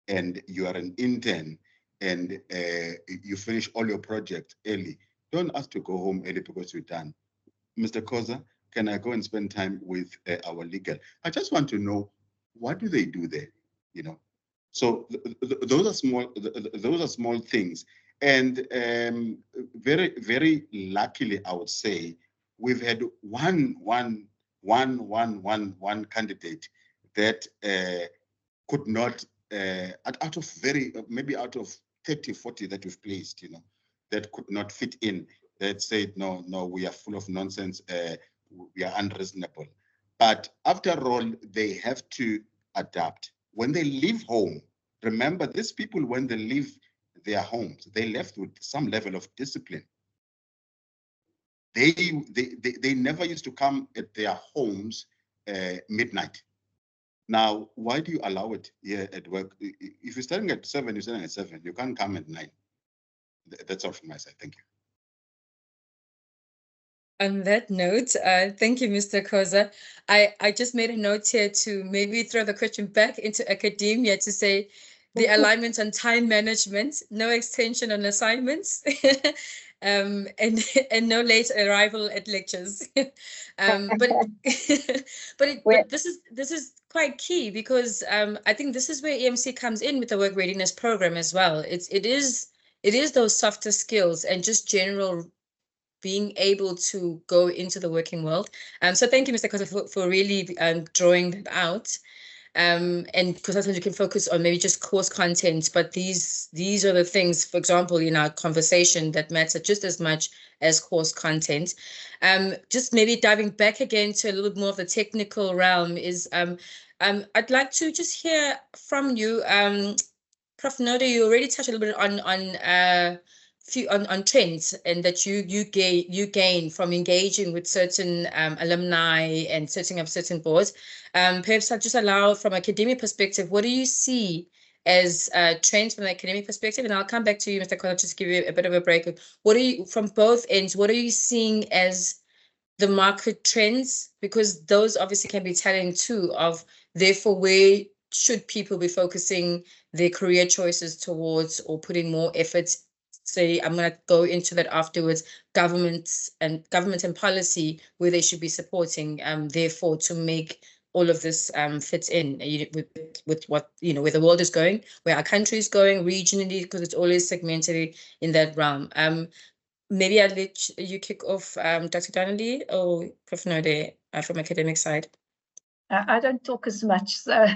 [SPEAKER 2] and you are an intern and you finish all your projects early, don't ask to go home early because you're done. Mr. Koza, can I go and spend time with our legal? I just want to know, what do they do there? You know, so those are small things. And very, very luckily, I would say, we've had one candidate that could not, out of maybe out of 30, 40 that we've placed, you know, that could not fit in, that said, no, we are full of nonsense, we are unreasonable. But after all, they have to adapt. When they leave home, remember, these people, when they leave their homes, they left with some level of discipline. They never used to come at their homes midnight. Now, why do you allow it here at work? If you're starting at 7, you're starting at 7. You can't come at 9. That's all from my side. Thank you.
[SPEAKER 1] On that note, thank you, Mr. Khoza. I just made a note here to maybe throw the question back into academia to say the alignment on time management, no extension on assignments, and no late arrival at lectures. But this is quite key because I think this is where EMC comes in with the work readiness program as well. It is those softer skills and just general being able to go into the working world. So thank you, Mr. Khoza, for really drawing that out. And because sometimes you can focus on maybe just course content, but these are the things, for example, in our conversation that matter just as much as course content. Just maybe diving back again to a little bit more of the technical realm is I'd like to just hear from you, Prof. Noda. You already touched a little bit on trends and that you gain from engaging with certain alumni and setting up certain boards. Perhaps I'll just allow from academic perspective, what do you see as trends from the academic perspective? And I'll come back to you, Mr. Khoza, just give you a bit of a break. What are you, from both ends, what are you seeing as the market trends? Because those obviously can be telling too of, therefore, where should people be focusing their career choices towards or putting more efforts. Say, I'm going to go into that afterwards, government and policy where they should be supporting, therefore, to make all of this fit in with what, where the world is going, where our country is going regionally, because it's always segmented in that realm. Maybe I'll let you kick off, Dr. Donnelly or Prof. Node from academic side.
[SPEAKER 3] I don't talk as much, so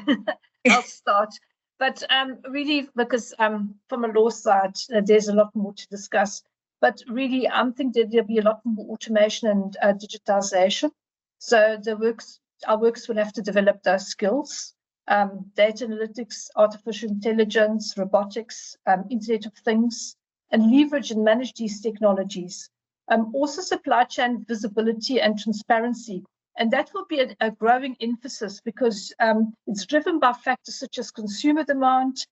[SPEAKER 3] I'll start. But really, because from a law side, there's a lot more to discuss. But really, I think that there'll be a lot more automation and digitization. So our works will have to develop those skills. Data analytics, artificial intelligence, robotics, Internet of Things, and leverage and manage these technologies. Also supply chain visibility and transparency. And that will be a growing emphasis because it's driven by factors such as consumer demand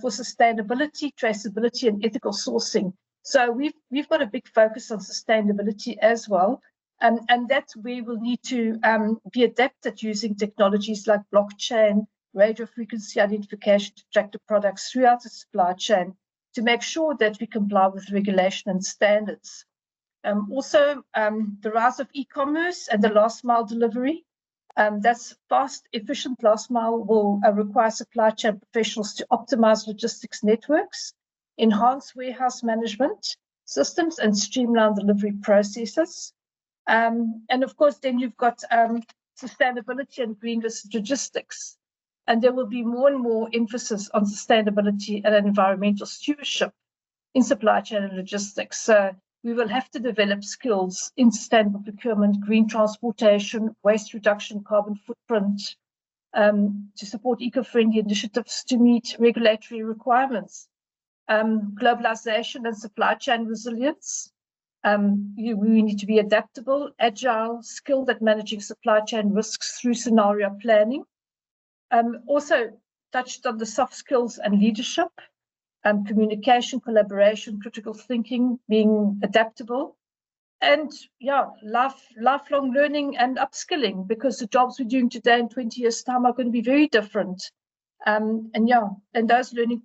[SPEAKER 3] for sustainability, traceability, and ethical sourcing. So we've got a big focus on sustainability as well. And that's where we'll need to be adept at using technologies like blockchain, radio frequency identification to track the products throughout the supply chain to make sure that we comply with regulation and standards. Also, the rise of e-commerce and the last mile delivery. That's fast, efficient last mile will require supply chain professionals to optimize logistics networks, enhance warehouse management systems, and streamline delivery processes. And of course, then you've got sustainability and green logistics. And there will be more and more emphasis on sustainability and environmental stewardship in supply chain and logistics. So we will have to develop skills in sustainable procurement, green transportation, waste reduction, carbon footprint, to support eco-friendly initiatives to meet regulatory requirements. Globalization and supply chain resilience. We need to be adaptable, agile, skilled at managing supply chain risks through scenario planning. Also touched on the soft skills and leadership. Communication, collaboration, critical thinking, being adaptable, and lifelong learning and upskilling, because the jobs we're doing today in 20 years' time are going to be very different. And those learning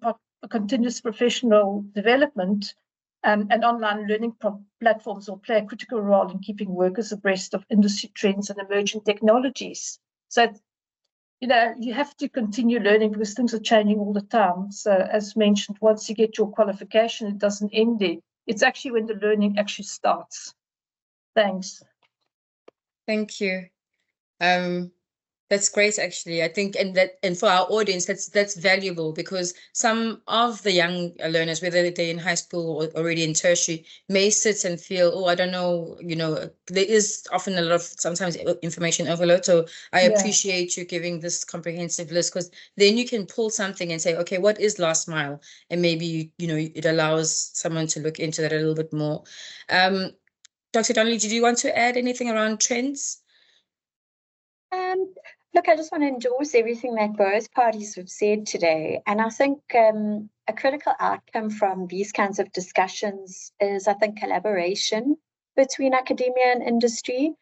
[SPEAKER 3] continuous professional development and online learning platforms will play a critical role in keeping workers abreast of industry trends and emerging technologies. So you have to continue learning because things are changing all the time. So as mentioned, once you get your qualification, it doesn't end there. It's actually when the learning actually starts. Thanks.
[SPEAKER 1] Thank you. That's great, actually. I think, and for our audience, that's valuable, because some of the young learners, whether they're in high school or already in tertiary, may sit and feel, oh, I don't know, there is often a lot of sometimes information overload. So I appreciate you giving this comprehensive list, because then you can pull something and say, okay, what is last mile? And maybe, it allows someone to look into that a little bit more. Dr. Donnelly, did you want to add anything around trends?
[SPEAKER 4] Look, I just want to endorse everything that both parties have said today. And I think a critical outcome from these kinds of discussions is, I think, collaboration between academia and industry.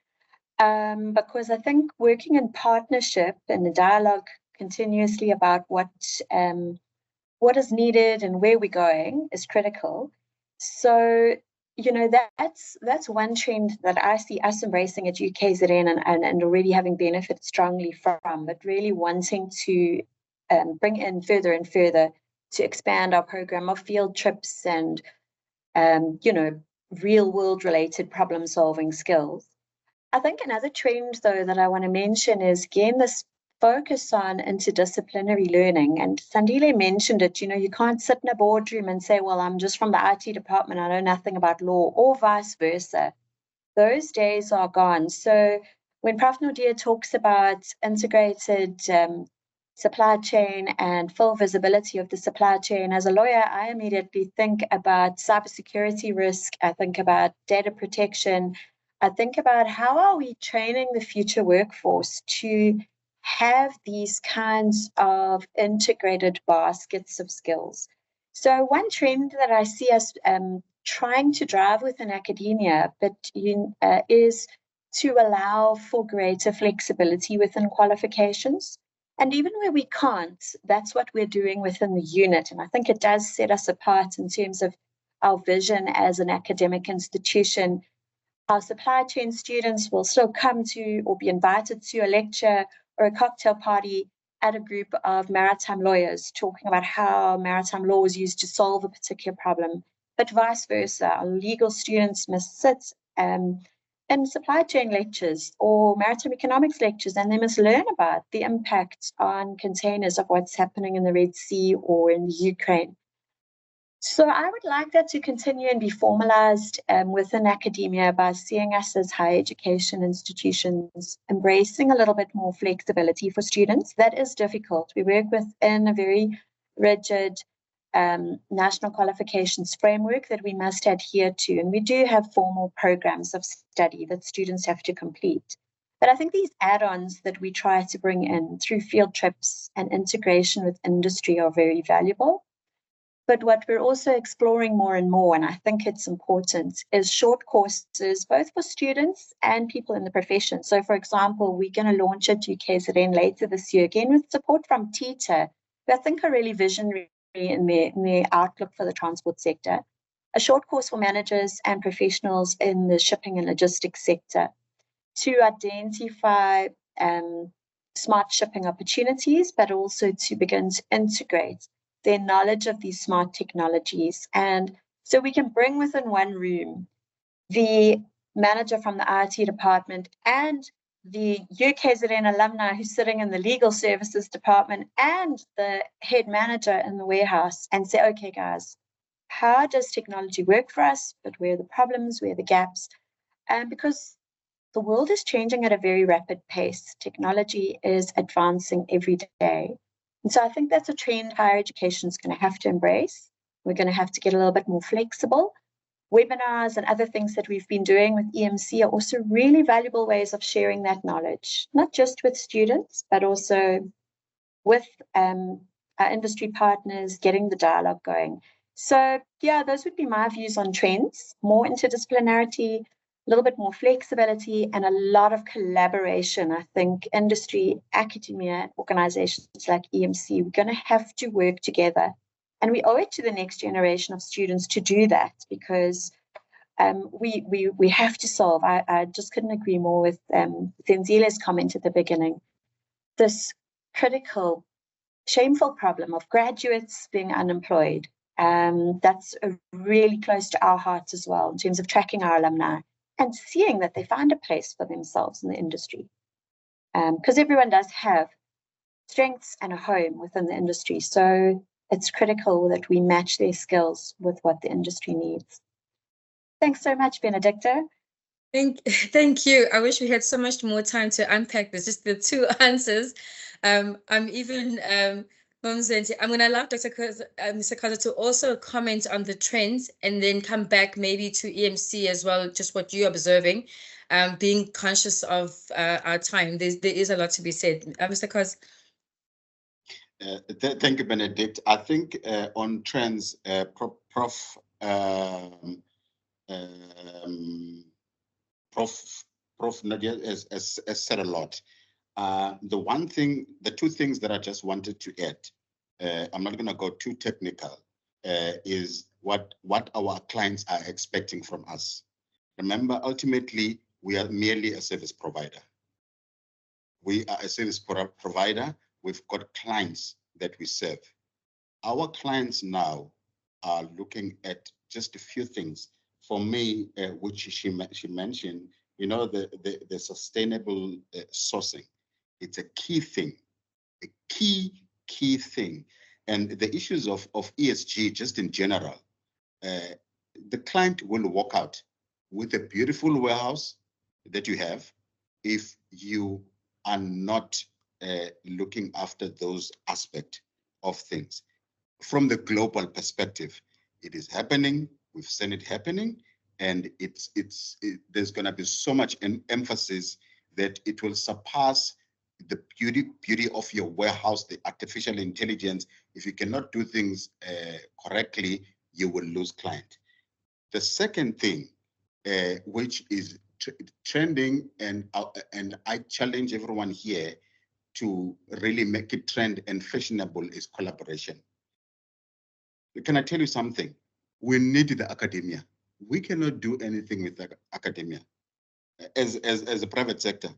[SPEAKER 4] Because I think working in partnership and the dialogue continuously about what is needed and where we're going is critical. So, that's one trend that I see us embracing at UKZN and already having benefited strongly from, but really wanting to bring in further and further to expand our program of field trips and, real world related problem solving skills. I think another trend, though, that I want to mention is, again, this focus on interdisciplinary learning. And Sandile mentioned it, you can't sit in a boardroom and say, well, I'm just from the IT department, I know nothing about law, or vice versa. Those days are gone. So when Prof. Nadia talks about integrated supply chain and full visibility of the supply chain, as a lawyer, I immediately think about cybersecurity risk. I think about data protection. I think about how are we training the future workforce to have these kinds of integrated baskets of skills. So one trend that I see us trying to drive within academia, but is to allow for greater flexibility within qualifications. And even where we can't, that's what we're doing within the unit. And I think it does set us apart in terms of our vision as an academic institution. Our supply chain students will still come to or be invited to a lecture or a cocktail party at a group of maritime lawyers talking about how maritime law is used to solve a particular problem, but vice versa. Our legal students must sit in supply chain lectures or maritime economics lectures, and they must learn about the impact on containers of what's happening in the Red Sea or in Ukraine. So I would like that to continue and be formalized within academia by seeing us as higher education institutions embracing a little bit more flexibility for students. That is difficult. We work within a very rigid national qualifications framework that we must adhere to, and we do have formal programs of study that students have to complete. But I think these add-ons that we try to bring in through field trips and integration with industry are very valuable. But what we're also exploring more and more, and I think it's important, is short courses, both for students and people in the profession. So, for example, we're going to launch at UKZN later this year, again with support from TETA, who I think are really visionary in their outlook for the transport sector. A short course for managers and professionals in the shipping and logistics sector to identify smart shipping opportunities, but also to begin to integrate their knowledge of these smart technologies. And so we can bring within one room the manager from the IT department and the UKZN alumni who's sitting in the legal services department and the head manager in the warehouse and say, okay, guys, how does technology work for us? But where are the problems? Where are the gaps? And because the world is changing at a very rapid pace, technology is advancing every day. And so I think that's a trend higher education is going to have to embrace. We're going to have to get a little bit more flexible. Webinars and other things that we've been doing with EMC are also really valuable ways of sharing that knowledge, not just with students, but also with our industry partners, getting the dialogue going. So yeah, those would be my views on trends: more interdisciplinarity, a little bit more flexibility, and a lot of collaboration. I think industry, academia, organizations like EMC, we're going to have to work together. And we owe it to the next generation of students to do that, because we have to solve. I just couldn't agree more with Zenzile's comment at the beginning. This critical, shameful problem of graduates being unemployed. That's really close to our hearts as well in terms of tracking our alumni and seeing that they find a place for themselves in the industry. because everyone does have strengths and a home within the industry. So it's critical that we match their skills with what the industry needs. Thanks so much, Bennedicta.
[SPEAKER 1] Thank you. I wish we had so much more time to unpack this, just the two answers. I'm even I'm going to allow Mr. Khoza to also comment on the trends and then come back maybe to EMC as well, just what you're observing, being conscious of our time. There is a lot to be said. Mr. Khoza.
[SPEAKER 2] Thank you, Benedict. I think on trends, Prof Nadia has said a lot. The two things that I just wanted to add, I'm not going to go too technical, is what our clients are expecting from us. Remember, ultimately, we are merely a service provider. We are a service provider. We've got clients that we serve. Our clients now are looking at just a few things. For me, which she mentioned, you know, the sustainable sourcing. It's a key thing, a key thing. And the issues of ESG, just in general, the client will walk out with a beautiful warehouse that you have if you are not looking after those aspects of things. From the global perspective, it is happening. We've seen it happening, and there's going to be so much emphasis that it will surpass the beauty of your warehouse, the artificial intelligence. If you cannot do things correctly, you will lose client. The second thing, which is trending, and I challenge everyone here to really make it trend and fashionable, is collaboration. Can I tell you something? We need the academia. We cannot do anything with the academia as a private sector.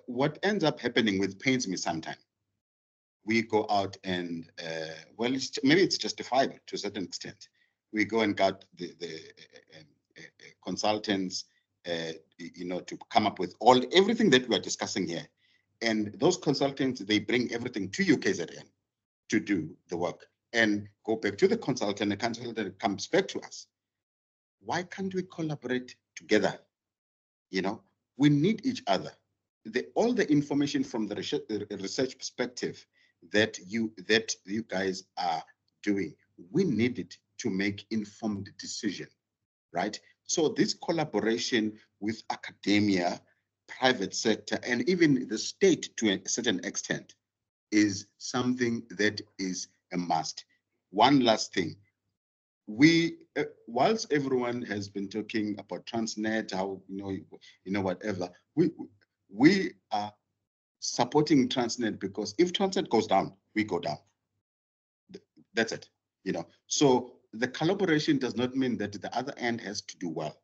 [SPEAKER 2] What ends up happening, with pains me sometimes, we go out and, well, maybe it's justifiable to a certain extent. We go and get the consultants, you know, to come up with everything that we are discussing here. And those consultants, they bring everything to UKZN to do the work and go back to the consultant comes back to us. Why can't we collaborate together? You know, we need each other. All the information from the research perspective that you guys are doing, we need it to make informed decision, right? So this collaboration with academia, private sector, and even the state to a certain extent is something that is a must. One last thing. Whilst everyone has been talking about Transnet, how you know whatever, we are supporting Transnet because if Transnet goes down, we go down. That's it, you know. So the collaboration does not mean that the other end has to do well.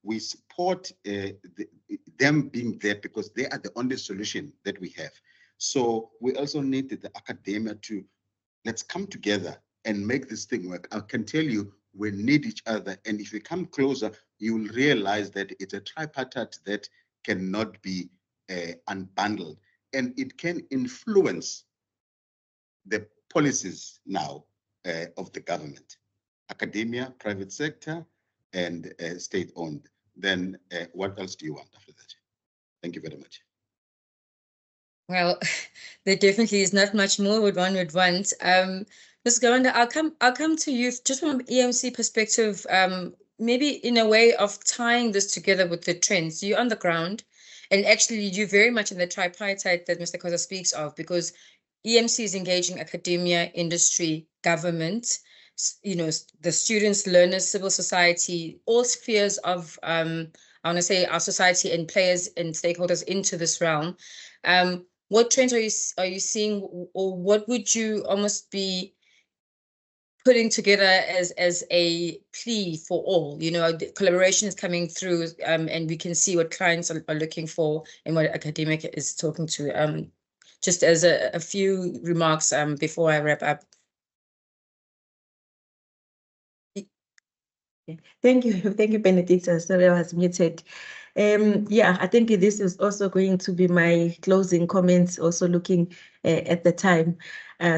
[SPEAKER 2] We support them being there because they are the only solution that we have. So we also need the academia to, let's come together and make this thing work. I can tell you, we need each other. And if we come closer, you will realize that it's a tripartite that cannot be unbundled. And it can influence the policies now of the government, academia, private sector, and state-owned. Then what else do you want after that? Thank you very much.
[SPEAKER 1] Well, there definitely is not much more one would want. Ms. Gawanda, I'll come to you just from an EMC perspective, maybe in a way of tying this together with the trends. You're on the ground, and actually you're very much in the tripartite that Mr. Khoza speaks of, because EMC is engaging academia, industry, government, you know, the students, learners, civil society, all spheres of, I want to say, our society, and players and stakeholders into this realm. What trends are you seeing, or what would you almost be putting together as a plea for all? You know, the collaboration is coming through, and we can see what clients are looking for and what academic is talking to. Just as a few remarks before I wrap up.
[SPEAKER 5] Thank you, Bennedicta. Sorry, I was muted. Yeah, I think this is also going to be my closing comments, also looking at the time.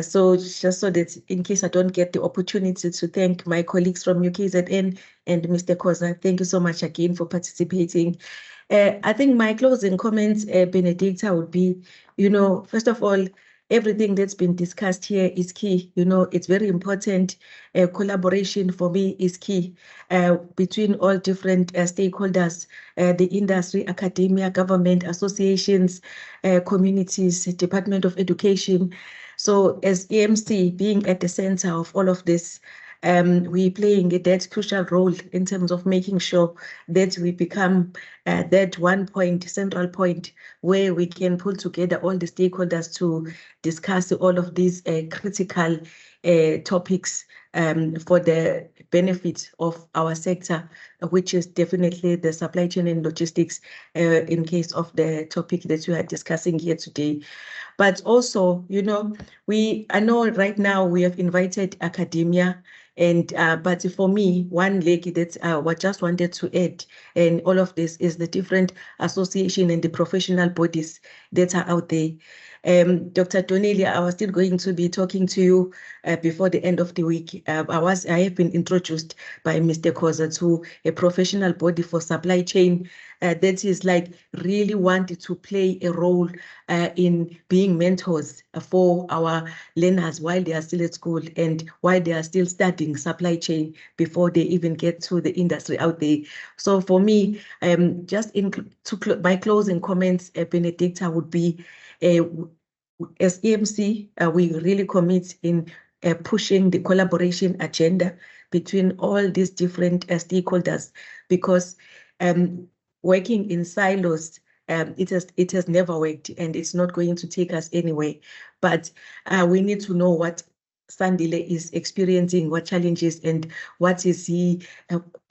[SPEAKER 5] So just so that in case I don't get the opportunity to thank my colleagues from UKZN and Mr. Khoza, thank you so much again for participating. I think my closing comments, Bennedicta, would be, first of all, everything that's been discussed here is key. It's very important. Collaboration for me is key between all different stakeholders, the industry, academia, government, associations, communities, Department of Education. So as EMC being at the center of all of this, we playing that crucial role in terms of making sure that we become that one point, central point, where we can pull together all the stakeholders to discuss all of these critical topics for the benefit of our sector, which is definitely the supply chain and logistics in case of the topic that we are discussing here today. But also, I know right now we have invited academia, and but for me, one leg that I just wanted to add, and all of this is the different association and the professional bodies that are out there. Dr. Donnelly, I was still going to be talking to you before the end of the week. I have been introduced by Mr. Khoza to a professional body for supply chain that is like really wanted to play a role in being mentors for our learners while they are still at school and while they are still studying supply chain before they even get to the industry out there. So for me, just my closing comments, Bennedicta, would be as EMC, we really commit in pushing the collaboration agenda between all these different stakeholders, because working in silos, it has never worked and it's not going to take us anywhere. But we need to know what Sandile is experiencing, what challenges and what his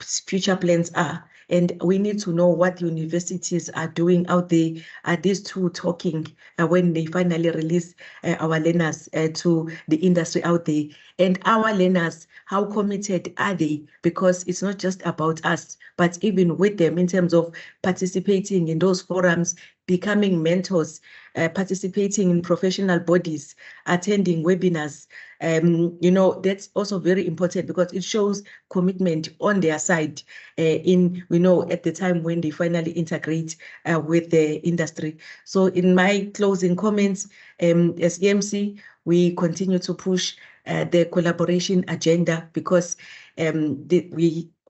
[SPEAKER 5] future plans are. And we need to know what universities are doing out there. Are these two talking when they finally release our learners to the industry out there? And our learners, how committed are they? Because it's not just about us, but even with them in terms of participating in those forums, becoming mentors, participating in professional bodies, attending webinars. That's also very important because it shows commitment on their side at the time when they finally integrate with the industry. So in my closing comments, as EMC, we continue to push the collaboration agenda because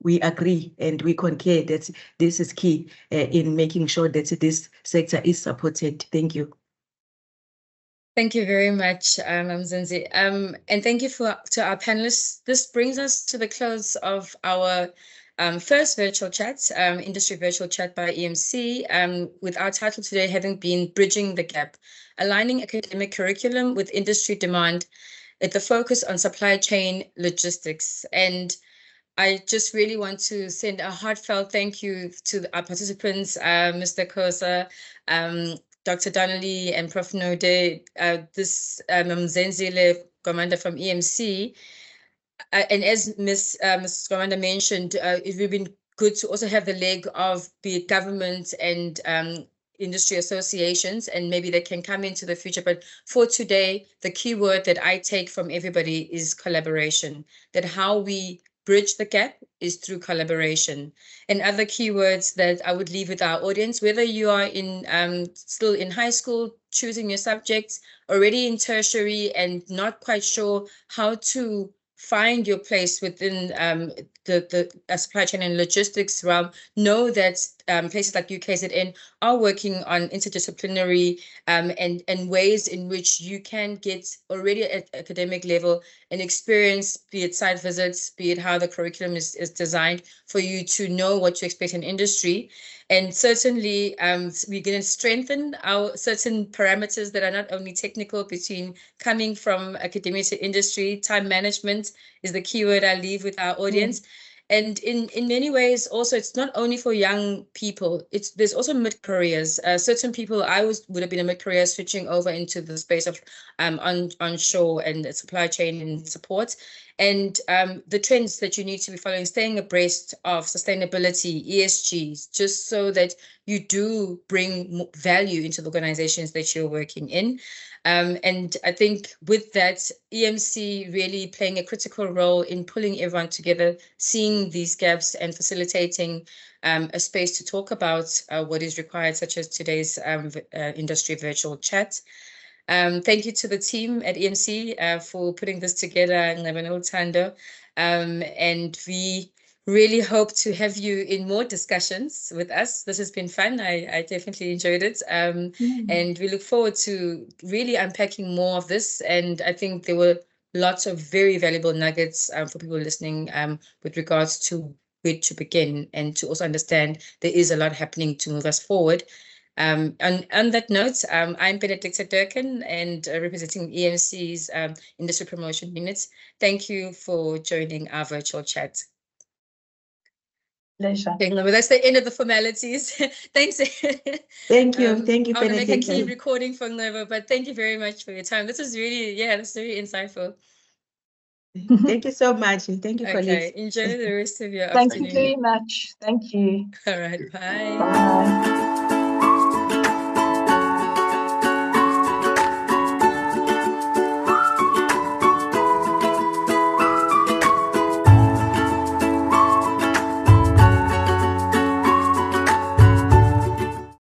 [SPEAKER 5] we agree and we concur that this is key in making sure that this sector is supported. Thank you.
[SPEAKER 1] Thank you very much, Mzinzi. And thank you to our panelists. This brings us to the close of our first virtual chat, industry virtual chat by EMC, with our title today having been Bridging the Gap, Aligning Academic Curriculum with Industry Demand, at the focus on supply chain logistics. And I just really want to send a heartfelt thank you to our participants, Mr. Khoza, Dr. Donnelly and Prof. Node, this Mzenzile Commander from EMC. And as Ms. Commander mentioned, it would have been good to also have the leg of be it government and industry associations, and maybe they can come into the future. But for today, the key word that I take from everybody is collaboration, that how we bridge the gap is through collaboration. And other keywords that I would leave with our audience, whether you are in still in high school, choosing your subjects, already in tertiary and not quite sure how to find your place within the supply chain and logistics realm, know that places like UKZN are working on interdisciplinary and ways in which you can get already at academic level an experience, be it site visits, be it how the curriculum is designed for you to know what to expect in industry. And certainly we're going to strengthen our certain parameters that are not only technical between coming from academia to industry. Time management is the keyword I leave with our audience. And in many ways, also, it's not only for young people. There's also mid-careers. Certain people, would have been a mid-career switching over into the space of onshore and supply chain and support. and the trends that you need to be following, staying abreast of sustainability, ESGs, just so that you do bring value into the organizations that you're working in. And I think with that, EMC really playing a critical role in pulling everyone together, seeing these gaps and facilitating a space to talk about what is required, such as today's industry virtual chat. Thank you to the team at EMC for putting this together, Tando. And we really hope to have you in more discussions with us. This has been fun. I definitely enjoyed it. And we look forward to really unpacking more of this. And I think there were lots of very valuable nuggets for people listening with regards to where to begin and to also understand there is a lot happening to move us forward. On that note, I'm Bennedicta Durcan and representing EMC's Industry Promotion Units. Thank you for joining our virtual chat.
[SPEAKER 3] Pleasure.
[SPEAKER 1] Okay, that's the end of the formalities. Thanks.
[SPEAKER 5] Thank you. Thank you,
[SPEAKER 1] I'm going to make a clean
[SPEAKER 5] Bennedicta.
[SPEAKER 1] recording for Nova, but thank you very much for your time. This was really, that's very insightful.
[SPEAKER 5] Thank you so much. Thank you,
[SPEAKER 1] Okay,
[SPEAKER 5] colleagues.
[SPEAKER 1] enjoy the rest of your
[SPEAKER 3] Thank you
[SPEAKER 1] afternoon.
[SPEAKER 3] very much. Thank you.
[SPEAKER 1] All right, bye.
[SPEAKER 3] Bye.